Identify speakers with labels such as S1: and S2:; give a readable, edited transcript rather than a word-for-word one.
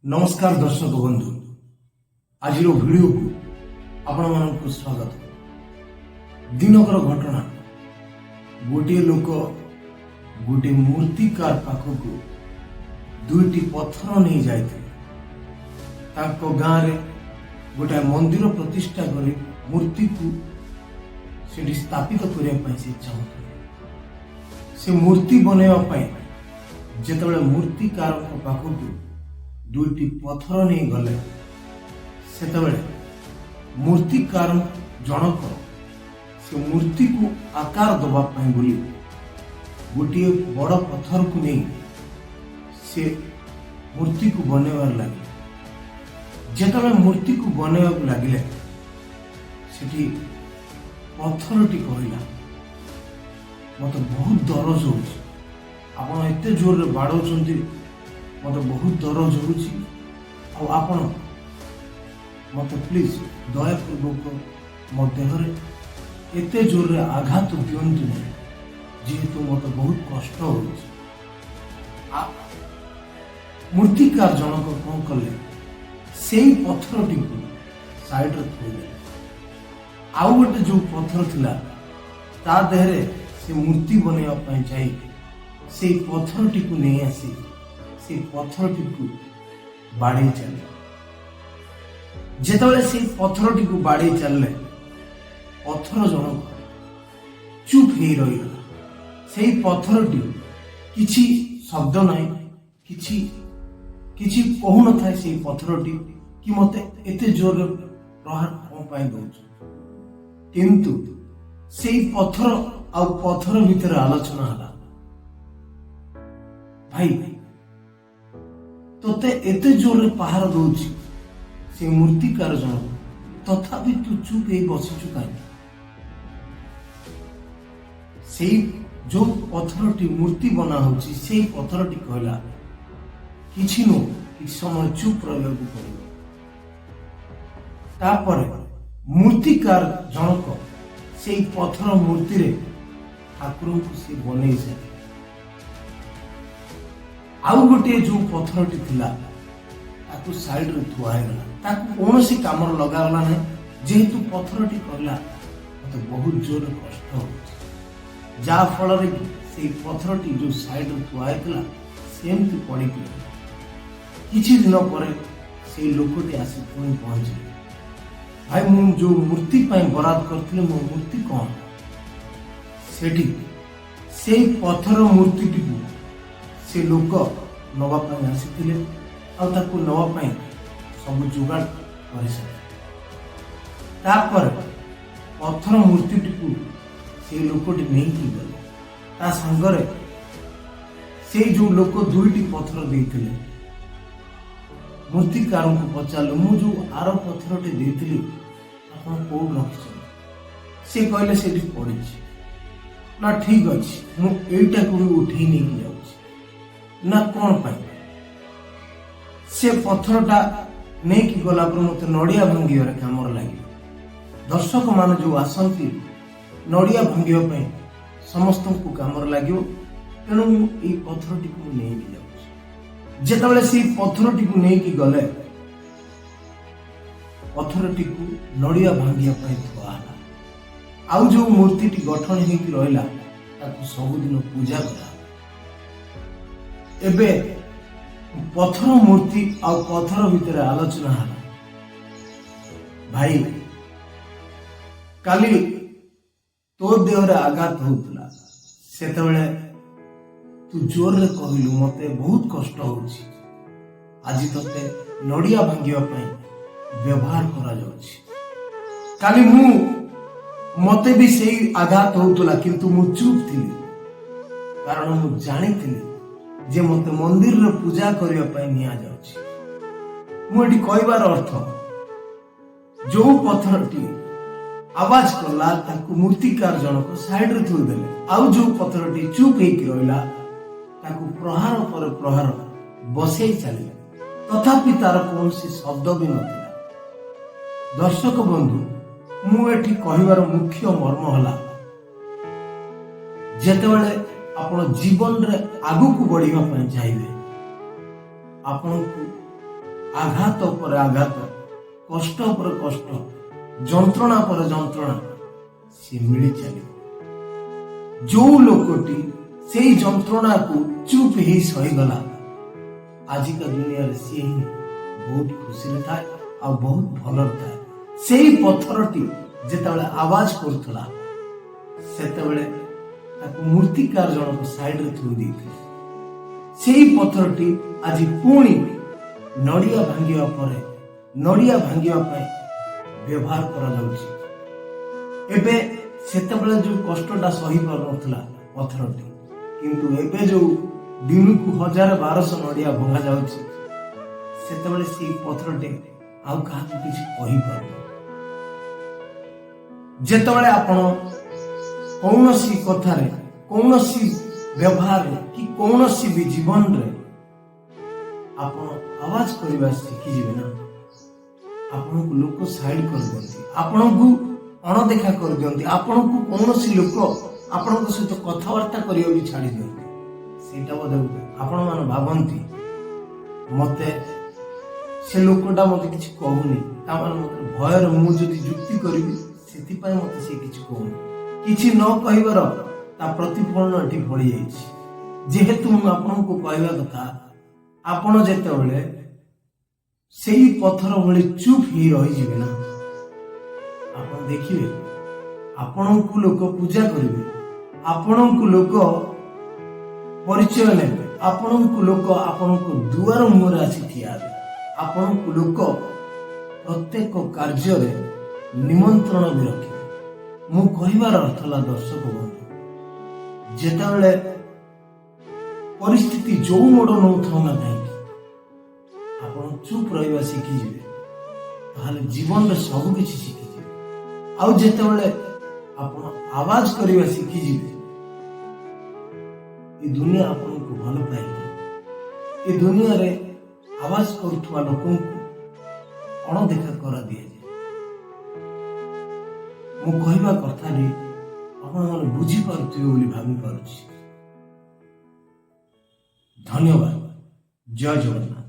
S1: नमस्कार दर्शक बंधु आज वीडियो को आपण मानक स्वागत। दिनकर घटना गोटे लोक गोटे मूर्तिकार पाखक दुईटी पत्थर नहीं जाते गाँव में गोटे मंदिर प्रतिष्ठा कर मूर्ति को से स्थापित करने से चाहते से मूर्ति बनवाई जिते मूर्तिकार पाखक दुईटी पत्थर नहीं गले सेतबेले मूर्तिकार जनक से मूर्ति को आकार दवापाई बोली गोटे बड़ पत्थर को नहीं से मूर्ति को बनवार लगे। जिते मूर्ति को बनवा लगे से पत्थरटी कहला मत बहुत दरज होते जोर बाड़ौं मत बहुत दरज होपन मत प्लीज दयापूर्वक मो देहरे एत जोर आघात दिंतु ना जेहेतु मत बहुत कष्ट हो। मूर्तिकार जनक कौन कले से पत्थरटी को साइड रे थोड़े आउ गोटे जो पत्थर थिला ता देहरे से मूर्ति बनवा जाए से पत्थरटी को नहीं आसी से पत्थरटी को बाड़े चले। जिते से पत्थरटी को बाड़े चलले पत्थर जनक चुप हो रही से पत्थरटी किछि शब्द नहीं किछि किछि कहू न था से पत्थरटी कि मते एते जोर प्रहार कौन पाई दउछ किंतु से पत्थर आ पत्थर भीतर आलोचना हला भाई तोते एते जोर पहाड़ दौची से मूर्तिकार जनक तथापि तू चुप बसीचु कहीं से जो पत्थरटी मूर्ति बना होची से पत्थरटी कहला किछि नो कि समय चुप रहबा पड़ो। तापर मूर्तिकार जनक से पत्थर मूर्ति रे ठाकुर को से बनै से आउ गोटे जो पत्थरटी थिला ताकू साइड रे थुआगला ताकू कौन सी काम लगागला ना जेहेतु पत्थरटी कहला मत बहुत जोर कष्ट हो जा फल से पत्थरटी जो साइड रे थुआगला सेमती पड़ी किछि दिन पर से लोकटी आसी पुणी पहुंचे भाई मु जो मूर्ति पाई बराद करथिले मो मूर्ति कौन सेठी से पत्थर मूर्तिटी को से लोक नवापाई आसी नवापाई सब जोगाड़ कर पत्थर मूर्ति से लोकटी नहीं गले सांगरे से जो लोक दुईटी पत्थर देते मूर्तिकार को पचारू मु जो आर पत्थरटी देती आप कौन रखी से कहले से पड़ी ना ठीक अच्छे मुझा को भी उठे नहीं जाऊँ ना कौन पाई से पत्थरटा नहीं कि गला पर मत नड़िया भांगिबार काम लगे। दर्शक मान जो आसती नड़िया भांगिबा समस्त को काम लगे तेणु ये पत्थरटी को नहीं जाऊँ जिते से पत्थरटी को नहीं कि गले पत्थरटी को नड़िया भांगिबा थुआला आउ जो मूर्तिटी गठन होकर रहा सबुदिन पूजा करा एबे पत्थर मूर्ति आ पत्थर भीतर आलोचना है भाई काली तो देहरे आघात होता से तू जोर रे कहलु मते बहुत कष्ट होची आज तते नड़िया भांगिबा व्यवहार करा जाउची काली मते भी सही आघात होतला किंतु मु चुप थी कारण मु जानी थी जे मते मंदिर रे पूजा करिया पई निया जाउची मु एठी कहबार अर्थ जो पत्थरटी आवाज करला ताकू मूर्तिकार जनक साइड रे थोई देले आउ जो पत्थरटी चुप हेकि रहला ताकू प्रहार पर प्रहार बसई चले तथापि तार कौन सी शब्द भी नथिला। दर्शक बंधु मु एठी कहबार मुख्य मर्म हला जेतेबेले आपण जीवन रे आगु को बढ़िबा पई चाहिए आपन को ଆଘାତ ପରେ ଆଘାତ, କଷ୍ଟ ପରେ କଷ୍ଟ, ଯନ୍ତ୍ରଣା ପରେ ଯନ୍ତ୍ରଣା ସେ ମିଳି ଚାଲିବ। ଯୋଉ ଲୋକଟି ସେଇ ଯନ୍ତ୍ରଣାକୁ ଚୁପ୍ ହେଇ ସହିଗଲା, ଆଜିକା ଦୁନିଆରେ ସିଏ ହିଁ ବହୁତ ଖୁସିରେ ଥାଏ ଆଉ ବହୁତ ଭଲରେ ଥାଏ। ସେଇ ପଥରଟି ଯେତେବେଳେ ଆବାଜ କରୁଥିଲା, ସେତେବେଳେ ତାକୁ ମୂର୍ତ୍ତିକାର ଜଣକ ସାଇଡରେ ଥୋଇ ଦେଇଥିଲେ। ସେଇ ପଥରଟି ଆଜି ପୁଣି ନଡ଼ିଆ ଭାଙ୍ଗିବା ପରେ ନଡ଼ିଆ ଭାଙ୍ଗିବା ପାଇଁ ବ୍ୟବହାର କରାଯାଉଛି। ଏବେ ସେତେବେଳେ ଯୋଉ କଷ୍ଟଟା ସହି ପାରୁନଥିଲା ପଥରଟି, କିନ୍ତୁ ଏବେ ଯୋଉ ଦିନକୁ 1000-1200 ନଡ଼ିଆ ଭଙ୍ଗା ଯାଉଛି, ସେତେବେଳେ ସେଇ ପଥରଟି ଆଉ କାହାକୁ କିଛି କହିପାରୁନି। ଯେତେବେଳେ ଆପଣ କୌଣସି କଥାରେ, କୌଣସି ବ୍ୟବହାରରେ କି କୌଣସି ବି ଜୀବନରେ ଆପଣ ଆୱାଜ କରିବା ଶିଖିଯିବେ ନା, ଆପଣଙ୍କୁ ଲୋକ ସାଇଡ କରିଦିଅନ୍ତି, ଆପଣଙ୍କୁ ଅଣଦେଖା କରିଦିଅନ୍ତି, ଆପଣଙ୍କୁ କୌଣସି ଲୋକ ଆପଣଙ୍କ ସହିତ କଥାବାର୍ତ୍ତା କରିବା ବି ଛାଡି ଦିଅନ୍ତି। ସେଇଟା ବୋଧେ ଆପଣମାନେ ଭାବନ୍ତି ମତେ ସେ ଲୋକଟା ମତେ କିଛି କହୁନି, ତାମାନେ ମତେ ଭୟରେ ମୁଁ ଯଦି ଯୁକ୍ତି କରିବି ସେଥିପାଇଁ ମତେ ସେ କିଛି କହୁନି। କିଛି ନ କହିବାର ତା ପ୍ରତିଫଳନ ଏଠି ପଡିଯାଇଛି। ଯେହେତୁ ମୁଁ ଆପଣଙ୍କୁ କହିବା କଥା, ଆପଣ ଯେତେବେଳେ ସେଇ ପଥର ଭଳି ଚୁପ୍ ହେଇ ରହିଯିବେ ନା, ଆପଣ ଦେଖିବେ ଆପଣଙ୍କୁ ଲୋକ ପୂଜା କରିବେ, ଆପଣଙ୍କୁ ଲୋକ ପରିଚୟ ନେବେ, ଆପଣଙ୍କୁ ଲୋକ ଆପଣଙ୍କ ଦୁଆର ମୁହଁରେ ଆସି ଠିଆ ହେବେ, ଆପଣଙ୍କୁ ଲୋକ ପ୍ରତ୍ୟେକ କାର୍ଯ୍ୟରେ ନିମନ୍ତ୍ରଣ ବି ରଖିବେ। ମୁଁ କହିବାର ଅର୍ଥ ହେଲା, ଦର୍ଶକ ବନ୍ଧୁ, ଯେତେବେଳେ ପରିସ୍ଥିତି ଯୋଉ ମୋଡ ନଉଥାଉ ନା କାହିଁକି, ଆପଣ ଚୁପ୍ ରହିବା ଶିଖିଯିବେ, ତାହେଲେ ଜୀବନରେ ସବୁ କିଛି ଶିଖିଯିବେ। ଆଉ ଯେତେବେଳେ ଆପଣ ଆୱାଜ କରିବା ଶିଖିଯିବେ, ଏ ଦୁନିଆ ଆପଣଙ୍କୁ ଭଲ ପାଇବ। ଏ ଦୁନିଆରେ ଆୱାଜ କରୁଥିବା ଲୋକଙ୍କୁ ଅଣଦେଖା କରାଦିଆଯାଏ। ମୁଁ କହିବା କଥାଟି ଆପଣମାନେ ବୁଝିପାରୁଥିବେ ବୋଲି ଭାବିପାରୁଛି। ଧନ୍ୟବାଦ। ଜୟ ଜଗନ୍ନାଥ।